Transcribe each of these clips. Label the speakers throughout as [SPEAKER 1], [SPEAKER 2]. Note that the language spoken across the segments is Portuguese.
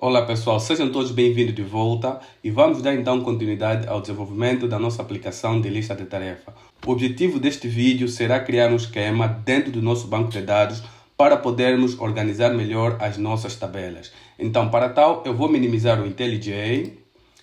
[SPEAKER 1] Olá pessoal, sejam todos bem-vindos de volta e vamos dar então continuidade ao desenvolvimento da nossa aplicação de lista de tarefa. O objetivo deste vídeo será criar um esquema dentro do nosso banco de dados para podermos organizar melhor as nossas tabelas. Então, para tal, eu vou minimizar o IntelliJ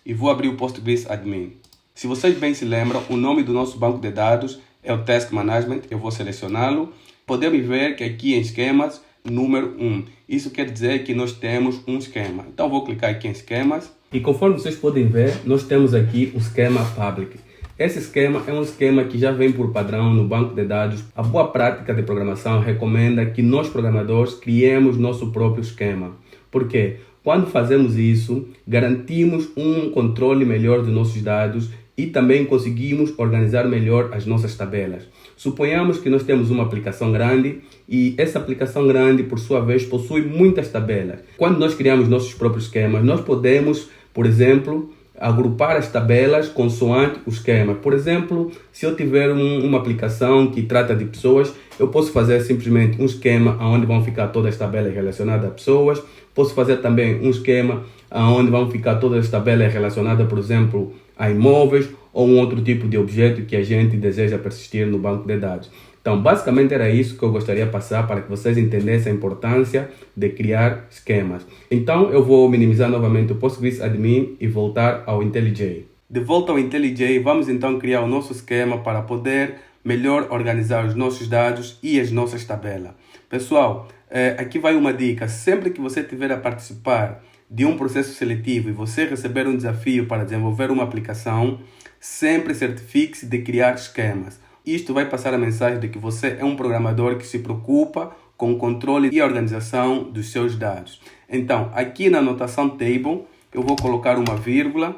[SPEAKER 1] e vou abrir o Postgres Admin. Se vocês bem se lembram, o nome do nosso banco de dados é o Task Management, eu vou selecioná-lo. Podemos ver que aqui em esquemas, número 1. Isso quer dizer que nós temos um esquema. Então vou clicar aqui em esquemas. E conforme vocês podem ver, nós temos aqui o esquema Public. Esse esquema é um esquema que já vem por padrão no banco de dados. A boa prática de programação recomenda que nós programadores criemos nosso próprio esquema. Por quê? Quando fazemos isso, garantimos um controle melhor dos nossos dados e também conseguimos organizar melhor as nossas tabelas. Suponhamos que nós temos uma aplicação grande e essa aplicação grande, por sua vez, possui muitas tabelas. Quando nós criamos nossos próprios esquemas, nós podemos, por exemplo, agrupar as tabelas consoante o esquema. Por exemplo, se eu tiver uma aplicação que trata de pessoas, eu posso fazer simplesmente um esquema onde vão ficar todas as tabelas relacionadas a pessoas. Posso fazer também um esquema onde vão ficar todas as tabelas relacionadas, por exemplo, a imóveis ou um outro tipo de objeto que a gente deseja persistir no banco de dados. Então, basicamente era isso que eu gostaria de passar para que vocês entendessem a importância de criar esquemas. Então, eu vou minimizar novamente o Postgres Admin e voltar ao IntelliJ. De volta ao IntelliJ, vamos então criar o nosso esquema para poder melhor organizar os nossos dados e as nossas tabelas. Pessoal, aqui vai uma dica. Sempre que você estiver a participar de um processo seletivo e você receber um desafio para desenvolver uma aplicação, sempre certifique-se de criar esquemas. Isto vai passar a mensagem de que você é um programador que se preocupa com o controle e a organização dos seus dados. Então, aqui na anotação table, eu vou colocar uma vírgula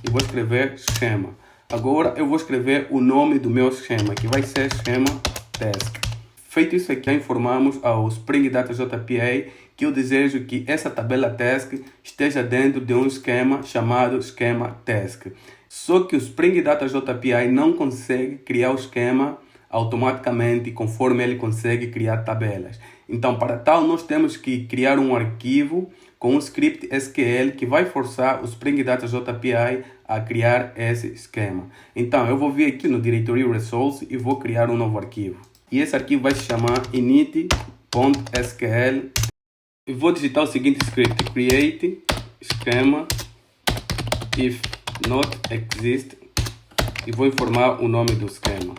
[SPEAKER 1] e vou escrever esquema. Agora, eu vou escrever o nome do meu esquema, que vai ser esquema task. Feito isso aqui, informamos ao Spring Data JPA que eu desejo que essa tabela task esteja dentro de um esquema chamado esquema task. Só que o Spring Data JPA não consegue criar o esquema automaticamente conforme ele consegue criar tabelas. Então, para tal, nós temos que criar um arquivo com um script SQL que vai forçar o Spring Data JPA a criar esse esquema. Então, eu vou vir aqui no Directory Resource e vou criar um novo arquivo. E esse arquivo vai se chamar init.sql. E vou digitar o seguinte script: create schema if not exist, e vou informar o nome do esquema.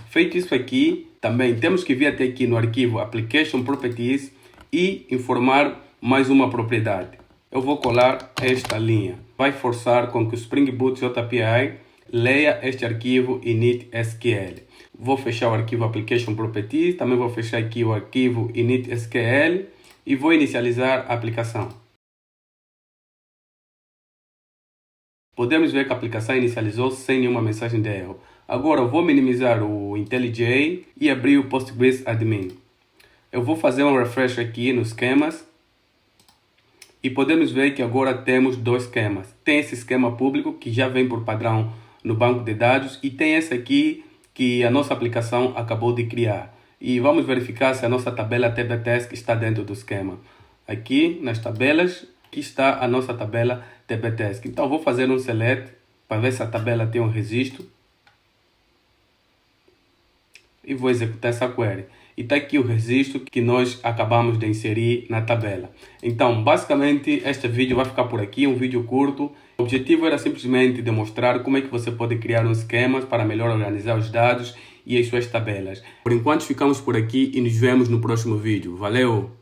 [SPEAKER 1] Feito isso aqui, também temos que vir até aqui no arquivo application properties e informar mais uma propriedade. Eu vou colar esta linha. Vai forçar com que o Spring Boot JPA leia este arquivo init.sql. Vou fechar o arquivo application properties, também vou fechar aqui o arquivo init.sql e vou inicializar a aplicação. Podemos ver que a aplicação inicializou sem nenhuma mensagem de erro. Agora eu vou minimizar o IntelliJ e abrir o Postgres Admin. Eu vou fazer um refresh aqui nos esquemas e podemos ver que agora temos dois esquemas. Tem esse esquema público que já vem por padrão no banco de dados e tem esse aqui que a nossa aplicação acabou de criar. E vamos verificar se a nossa tabela TBTask está dentro do esquema. Aqui nas tabelas, aqui está a nossa tabela TBTask. Então vou fazer um select para ver se a tabela tem um registro. E vou executar essa query. E está aqui o registro que nós acabamos de inserir na tabela. Então, basicamente, este vídeo vai ficar por aqui, um vídeo curto. O objetivo era simplesmente demonstrar como é que você pode criar um esquema para melhor organizar os dados e as suas tabelas. Por enquanto, ficamos por aqui e nos vemos no próximo vídeo. Valeu!